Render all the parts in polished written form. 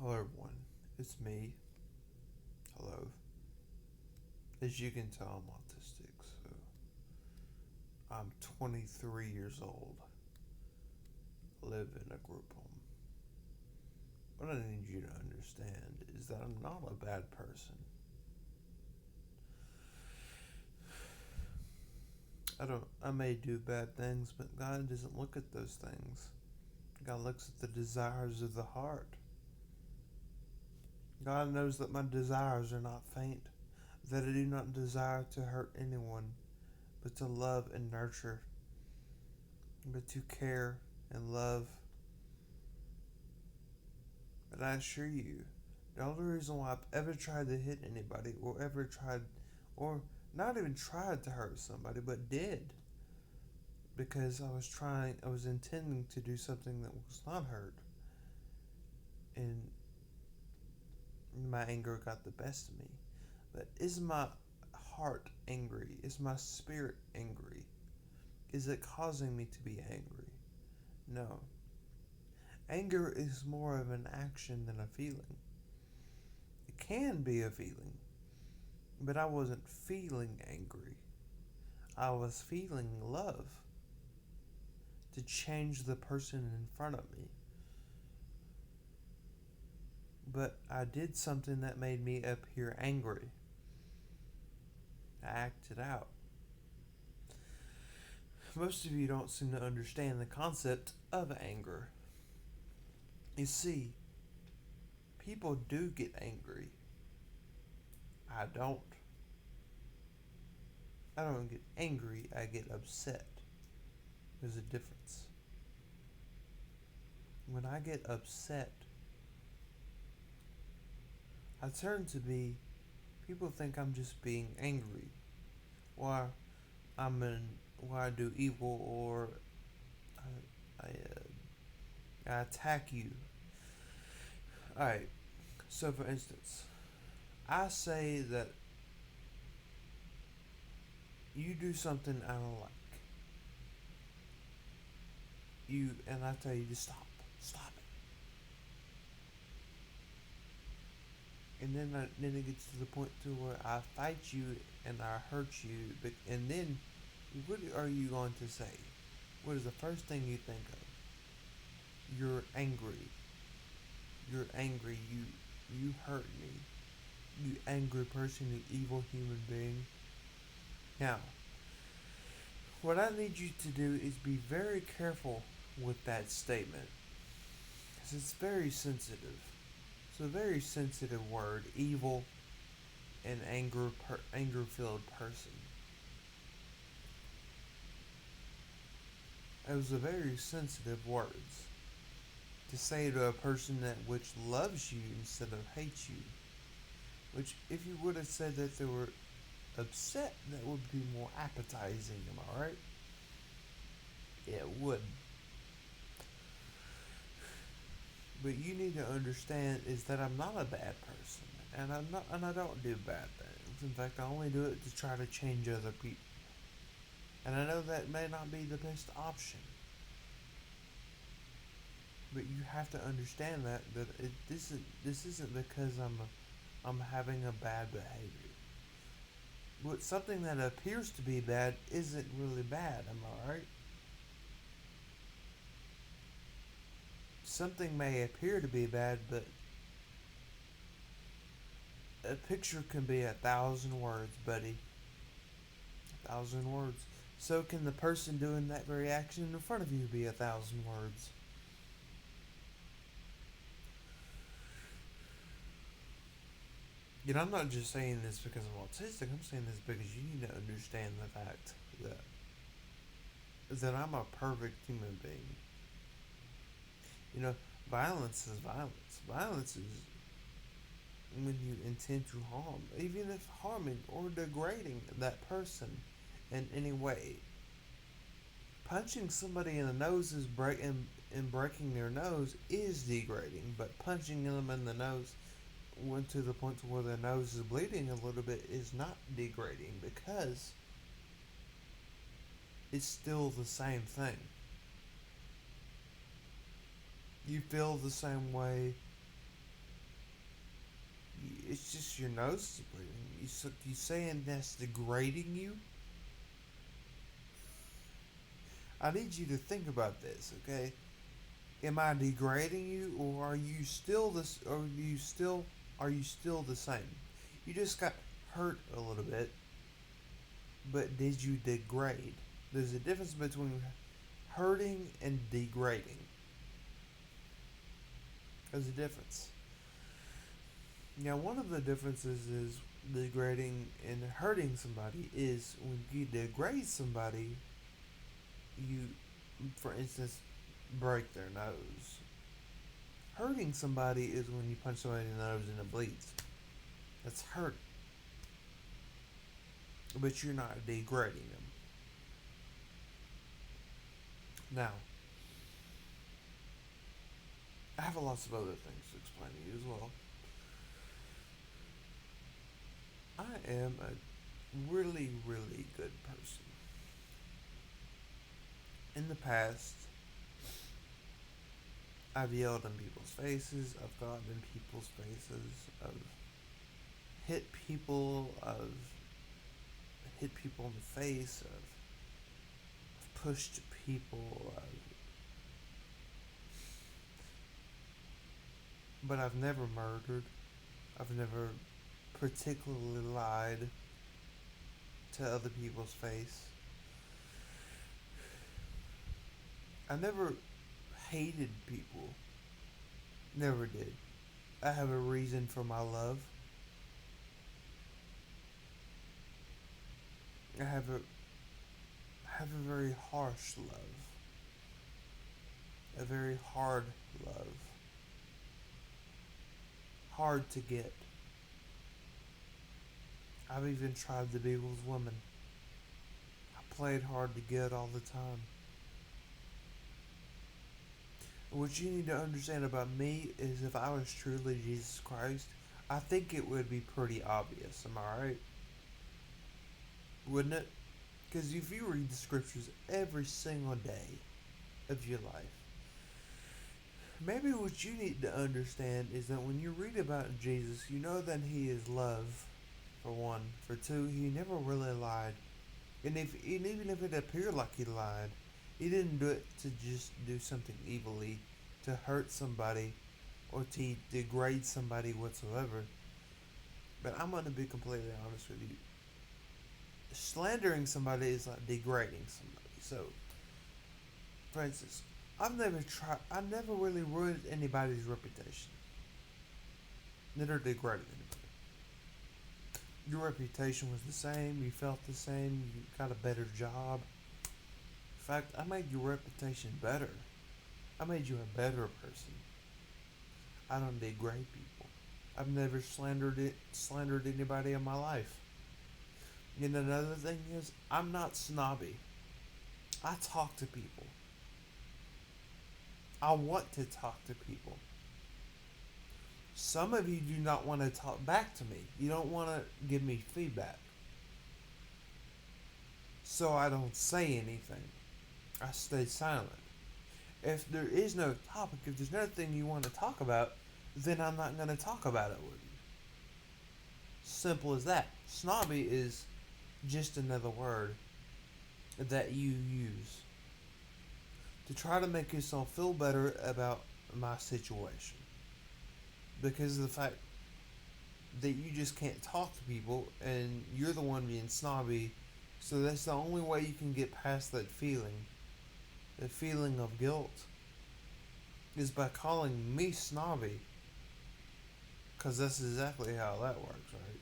Hello everyone, it's me. Hello. As you can tell, I'm autistic, so I'm 23 years old. Live in a group home. What I need you to understand is that I'm not a bad person. I may do bad things, but God doesn't look at those things. God looks at the desires of the heart. God knows that my desires are not faint, that I do not desire to hurt anyone, but to love and nurture, but to care and love. But I assure you, the only reason why I've ever tried to hit anybody, or not even tried to hurt somebody, but did, because I was intending to do something that was not hurt, and my anger got the best of me. But is my heart angry? Is my spirit angry? Is it causing me to be angry? No. Anger is more of an action than a feeling. It can be a feeling, but I wasn't feeling angry. I was feeling love to change the person in front of me. But I did something that made me appear angry. I acted out. Most of you don't seem to understand the concept of anger. You see, people do get angry. I don't. I don't get angry, I get upset. There's a difference. When I get upset, I turn to be, people think I'm just being angry. Why why I do evil, or I, I attack you. Alright, so for instance, I say that you do something I don't like. And I tell you to stop it. And then it gets to the point to where I fight you and I hurt you, and then what are you going to say? What is the first thing you think of? You're angry. You're angry. You hurt me. You angry person, you evil human being. Now, what I need you to do is be very careful with that statement, because it's very sensitive. It's a very sensitive word, evil and anger-filled person. Those are very sensitive words to say to a person that which loves you instead of hates you. Which, if you would have said that they were upset, that would be more appetizing, am I right? Yeah, it would. But you need to understand is that I'm not a bad person, and I don't do bad things. In fact, I only do it to try to change other people. And I know that may not be the best option, but you have to understand this isn't because I'm having a bad behavior. But something that appears to be bad isn't really bad. Am I right? Something may appear to be bad, but a picture can be 1,000 words, buddy. 1,000 words. So can the person doing that very action in front of you be 1,000 words. I'm not just saying this because I'm autistic. I'm saying this because you need to understand the fact that I'm a perfect human being. Violence is violence. Violence is when you intend to harm, even if harming or degrading that person in any way. Punching somebody in the nose and breaking their nose is degrading, but punching them in the nose went to the point to where their nose is bleeding a little bit is not degrading, because it's still the same thing. You feel the same way It's just your nose is bleeding. You saying that's degrading you? I need you to think about this, okay? Am I degrading you, or are you still this? Or are you still the same? You just got hurt a little bit, but did you degrade? There's a difference between hurting and degrading. There's a difference. Now, one of the differences is degrading and hurting somebody is when you degrade somebody, you, for instance, break their nose. Hurting somebody is when you punch somebody in the nose and it bleeds. That's hurt. But you're not degrading them. Now, I have lots of other things to explain to you as well. I am a really, really good person. In the past, I've yelled in people's faces, I've gotten in people's faces, I've hit people, I've hit people in the face, I've pushed people, but I've never murdered. I've never particularly lied to other people's face. I never hated people. Never did. I have a reason for my love. I have a very harsh love. A very hard love. Hard to get. I've even tried to be with women. I played hard to get all the time. What you need to understand about me is if I was truly Jesus Christ, I think it would be pretty obvious. Am I right? Wouldn't it? Because if you read the scriptures every single day of your life, maybe what you need to understand is that when you read about Jesus, you know that he is love, for one. For two, he never really lied. And even if it appeared like he lied, he didn't do it to just do something evilly, to hurt somebody, or to degrade somebody whatsoever. But I'm going to be completely honest with you. Slandering somebody is like degrading somebody. So, for instance, I never really ruined anybody's reputation. Never degraded anybody. Your reputation was the same, you felt the same, you got a better job. In fact, I made your reputation better. I made you a better person. I don't degrade people. I've never slandered anybody in my life. And another thing is, I'm not snobby. I talk to people. I want to talk to people. Some of you do not want to talk back to me. You don't want to give me feedback. So I don't say anything. I stay silent. If there is no topic, if there's nothing you want to talk about, then I'm not going to talk about it with you. Simple as that. Snobby is just another word that you use to try to make yourself feel better about my situation. Because of the fact that you just can't talk to people and you're the one being snobby, so that's the only way you can get past that feeling. The feeling of guilt is by calling me snobby, because that's exactly how that works, right?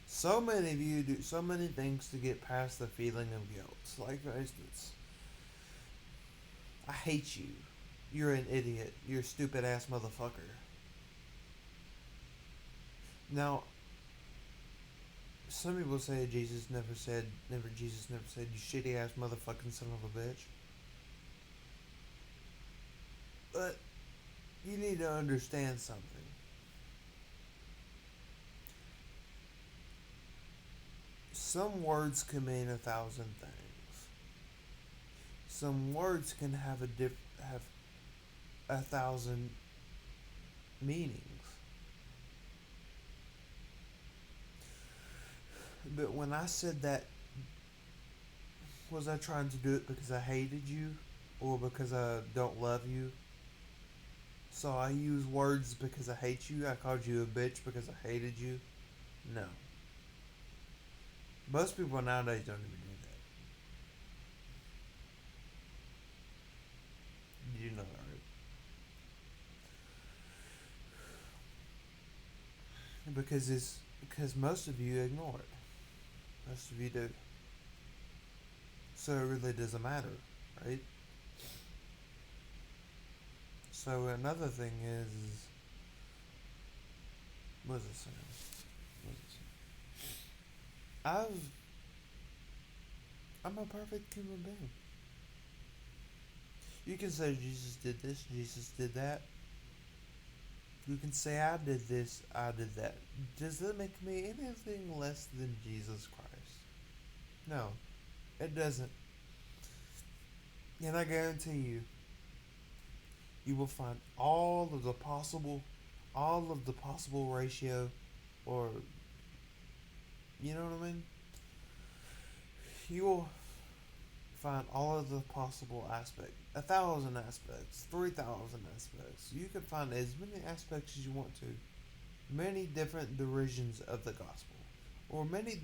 So many of you do so many things to get past the feeling of guilt. Like, for instance, I hate you. You're an idiot. You're a stupid ass motherfucker. Now, some people say Jesus never said, you shitty ass motherfucking son of a bitch. But you need to understand something. Some words can mean 1,000 things. Some words can have have 1,000 meanings. But when I said that, was I trying to do it because I hated you or because I don't love you? So I use words because I hate you. I called you a bitch because I hated you. No. Most people nowadays don't even do that. You know that, right? Because most of you ignore it. Most of you do. So it really doesn't matter, right? So another thing is what was it saying? What was it saying? I'm a perfect human being. You can say Jesus did this, Jesus did that. You can say I did this, I did that. Does that make me anything less than Jesus Christ? No, it doesn't. And I guarantee you, you will find all of the possible ratio, or you know what I mean. You will find all of the possible aspects, 1,000 aspects, 3,000 aspects. You can find as many aspects as you want to. Many different derisions of the gospel, or many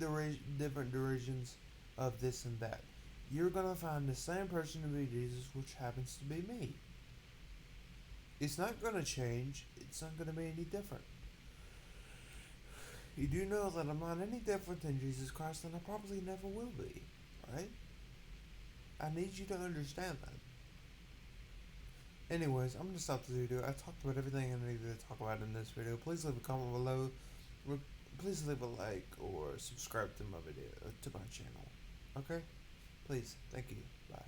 different derisions of this and that. You're gonna find the same person to be Jesus, which happens to be me. It's not gonna change. It's not gonna be any different. You do know that I'm not any different than Jesus Christ, and I probably never will be, right? I need you to understand that. Anyways, I'm gonna stop this video. I talked about everything I needed to talk about in this video. Please leave a comment below. Please leave a like or subscribe to my channel. Okay? Please. Thank you. Bye.